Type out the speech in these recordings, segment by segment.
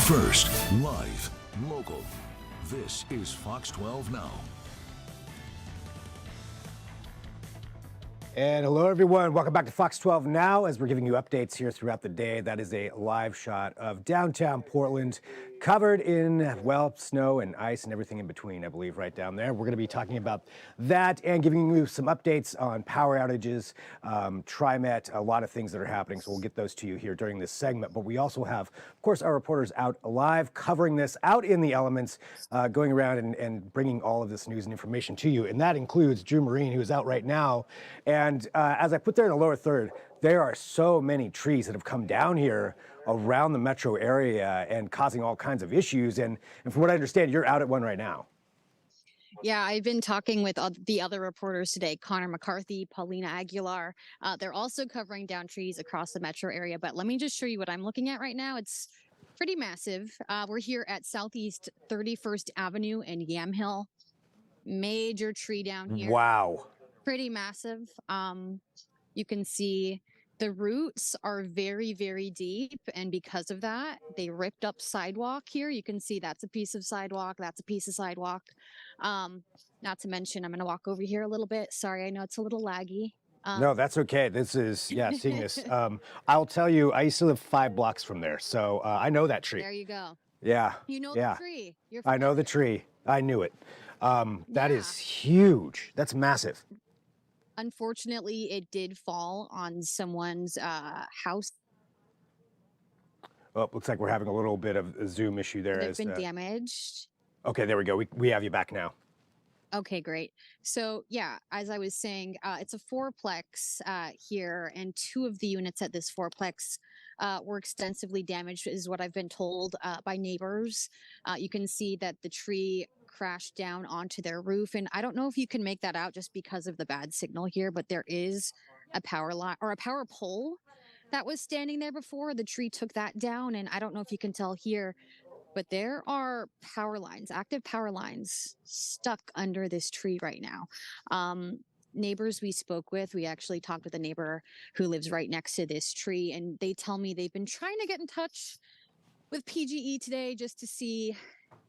First, live, local. This is Fox 12 Now. And hello, everyone. Welcome back to Fox 12 Now as we're giving you updates here throughout the day. That is a live shot of downtown Portland covered in, well, snow and ice and everything in between, I believe, right down there. We're going to be talking about that and giving you some updates on power outages, TriMet, a lot of things that are happening. So we'll get those to you here during this segment. But we also have, of course, our reporters out live covering this, out in the elements, going around and bringing all of this news and information to you. And that includes Drew Marine, who is out right now. And as I put there in the lower third, there are so many trees that have come down here around the metro area and causing all kinds of issues. And from what I understand, you're out at one right now. Yeah, I've been talking with the other reporters today, Connor McCarthy, Paulina Aguilar. They're also covering down trees across the metro area. But let me just show you what I'm looking at right now. It's pretty massive. We're here at Southeast 31st Avenue in Yamhill. Major tree down here. Wow. Pretty massive. You can see the roots are very, very deep. And because of that, they ripped up sidewalk here. You can see that's a piece of sidewalk. That's a piece of sidewalk. Not to mention, I'm going to walk over here a little bit. Sorry, I know it's a little laggy. No, that's okay. This is, yeah, seeing this. I'll tell you, I used to live 5 blocks from there. So I know that tree. There you go. Yeah. You know yeah. the tree. I know the tree. I knew it. That is huge. That's massive. Unfortunately, it did fall on someone's house. Oh, looks like we're having a little bit of a Zoom issue there. They've been damaged. Okay, there we go. We have you back now. Okay, great. So yeah, as I was saying, it's a fourplex here, and 2 of the units at this fourplex were extensively damaged, is what I've been told by neighbors. You can see that the tree crashed down onto their roof, and I don't know if you can make that out just because of the bad signal here, but there is a power line or a power pole that was standing there before. The tree took that down, and I don't know if you can tell here, but there are power lines, active power lines stuck under this tree right now. Neighbors we spoke with, we actually talked with a neighbor who lives right next to this tree, and they tell me they've been trying to get in touch with PGE today just to see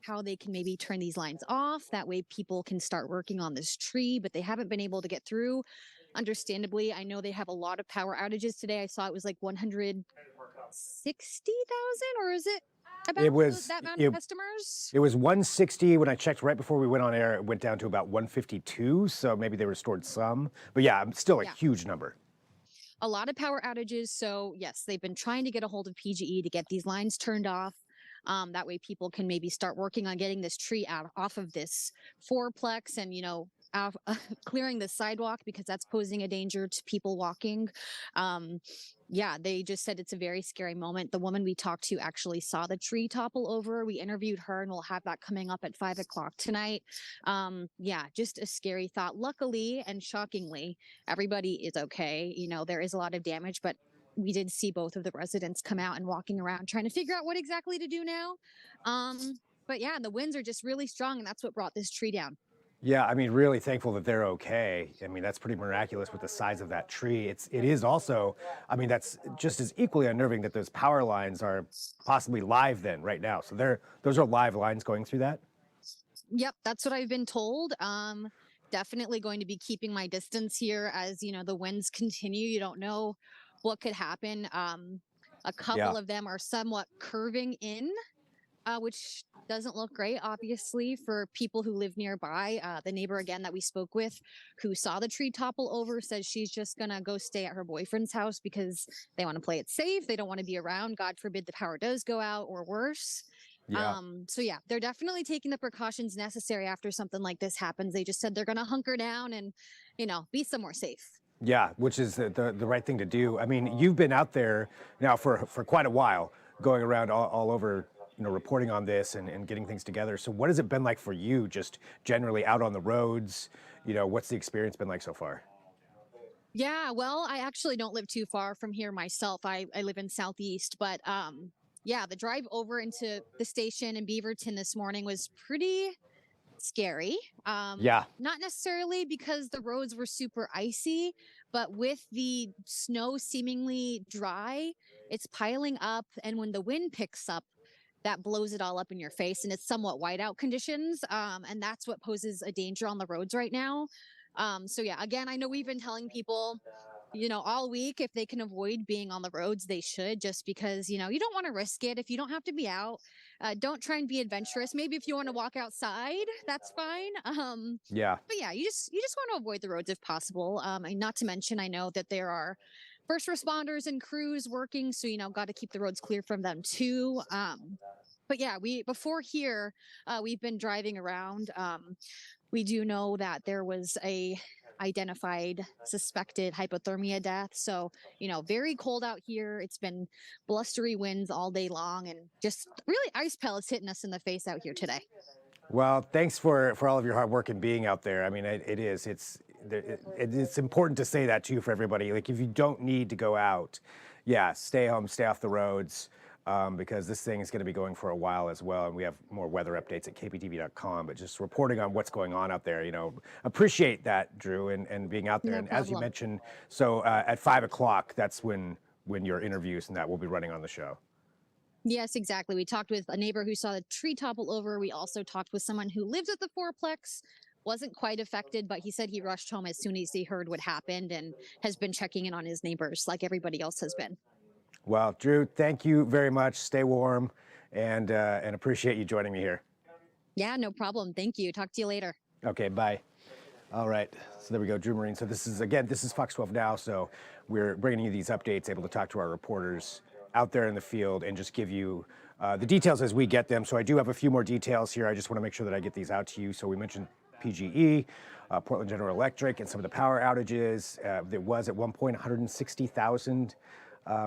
how they can maybe turn these lines off. That way people can start working on this tree, but they haven't been able to get through. Understandably, I know they have a lot of power outages today. I saw it was like 160,000, or is it about that amount of customers? It was 160 when I checked right before we went on air. It went down to about 152, so maybe they restored some. But yeah, still a huge number. A lot of power outages. So yes, they've been trying to get a hold of PGE to get these lines turned off. That way people can maybe start working on getting this tree off of this fourplex and, clearing the sidewalk, because that's posing a danger to people walking. Yeah, they just said it's a very scary moment. The woman we talked to actually saw the tree topple over. We interviewed her, and we'll have that coming up at 5 o'clock tonight. Yeah, just a scary thought. Luckily and shockingly, everybody is okay. There is a lot of damage, but we did see both of the residents come out and walking around trying to figure out what exactly to do now. But yeah, the winds are just really strong, and that's what brought this tree down. Yeah, I mean, really thankful that they're okay. I mean, that's pretty miraculous with the size of that tree. It is also, I mean, that's just as equally unnerving that those power lines are possibly live then right now. So those are live lines going through that? Yep, that's what I've been told. Definitely going to be keeping my distance here as, the winds continue. You don't know what could happen. A couple of them are somewhat curving in, which doesn't look great, obviously, for people who live nearby. The neighbor, again, that we spoke with, who saw the tree topple over, says she's just going to go stay at her boyfriend's house because they want to play it safe. They don't want to be around. God forbid the power does go out, or worse. Yeah. So yeah, they're definitely taking the precautions necessary after something like this happens. They just said they're going to hunker down and, be somewhere safe. Yeah, which is the right thing to do. I mean, you've been out there now for quite a while, going around all over, reporting on this and getting things together. So what has it been like for you, just generally out on the roads? What's the experience been like so far? Yeah, well, I actually don't live too far from here myself. I live in Southeast, but yeah, the drive over into the station in Beaverton this morning was pretty scary. Yeah. Not necessarily because the roads were super icy, but with the snow seemingly dry, it's piling up. And when the wind picks up, that blows it all up in your face, and it's somewhat whiteout conditions, and that's what poses a danger on the roads right now. So yeah, again, I know we've been telling people, all week, if they can avoid being on the roads, they should, just because, you don't want to risk it. If you don't have to be out, don't try and be adventurous. Maybe if you want to walk outside, that's fine. Yeah. But yeah, you just want to avoid the roads if possible. And not to mention, I know that there are first responders and crews working, so got to keep the roads clear from them too. But yeah, we before here, we've been driving around. We do know that there was a identified suspected hypothermia death. So, very cold out here. It's been blustery winds all day long, and just really ice pellets hitting us in the face out here today. Well, thanks for all of your hard work and being out there. I mean, it is. It's important to say that too for everybody. Like, if you don't need to go out, yeah, stay home, stay off the roads, because this thing is going to be going for a while as well. And we have more weather updates at kptv.com. But just reporting on what's going on out there, appreciate that, Drew, and being out there. No And as you problem. mentioned, so at 5 o'clock, that's when your interviews and that will be running on the show. Yes, exactly. We talked with a neighbor who saw the tree topple over. We also talked with someone who lives at the fourplex, wasn't quite affected, but he said he rushed home as soon as he heard what happened and has been checking in on his neighbors like everybody else has been. Well, Drew, thank you very much. Stay warm, and appreciate you joining me here. Yeah, no problem. Thank you. Talk to you later. Okay, bye. All right, so there we go, Drew Marine. So this is Fox 12 Now. So we're bringing you these updates, able to talk to our reporters out there in the field and just give you the details as we get them. So I do have a few more details here. I just want to make sure that I get these out to you. So we mentioned PGE, Portland General Electric, and some of the power outages. There was at one point 160,000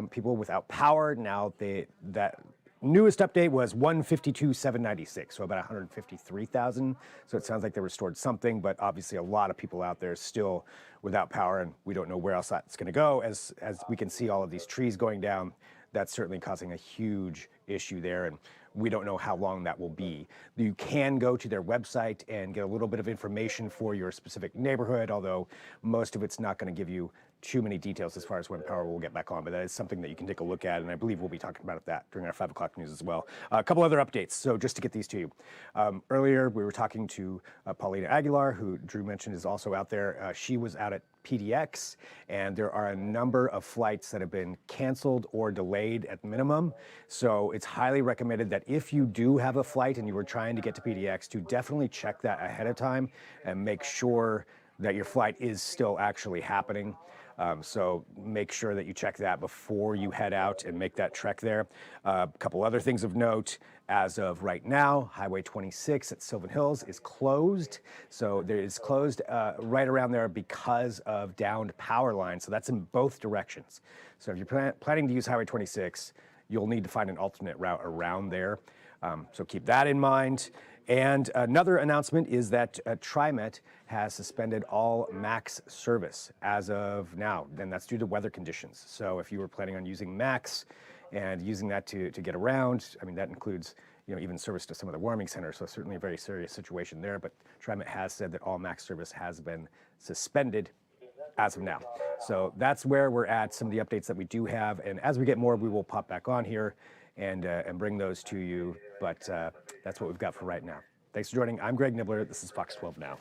people without power. Now that newest update was 152,796, so about 153,000. So it sounds like they restored something, but obviously a lot of people out there still without power, and we don't know where else that's going to go. As we can see all of these trees going down, that's certainly causing a huge issue there, and we don't know how long that will be. You can go to their website and get a little bit of information for your specific neighborhood, although most of it's not going to give you too many details as far as when power will get back on, but that is something that you can take a look at, and I believe we'll be talking about that during our 5 o'clock news as well. A couple other updates, so just to get these to you. Earlier, we were talking to Paulina Aguilar, who Drew mentioned is also out there. She was out at PDX, and there are a number of flights that have been canceled or delayed at minimum. So it's highly recommended that if you do have a flight and you were trying to get to PDX, to definitely check that ahead of time and make sure that your flight is still actually happening. So make sure that you check that before you head out and make that trek there. A couple other things of note. As of right now, Highway 26 at Sylvan Hills is closed. So there is closed right around there because of downed power lines. So that's in both directions. So if you're planning to use Highway 26, you'll need to find an alternate route around there. So keep that in mind. And another announcement is that TriMet has suspended all MAX service as of now, and that's due to weather conditions. So if you were planning on using MAX and using that to get around, I mean, that includes even service to some of the warming centers, so certainly a very serious situation there. But TriMet has said that all MAX service has been suspended as of now. So that's where we're at, some of the updates that we do have, and as we get more, we will pop back on here and bring those to you, but that's what we've got for right now. Thanks for joining. I'm Greg Nibbler. This is Fox 12 Now.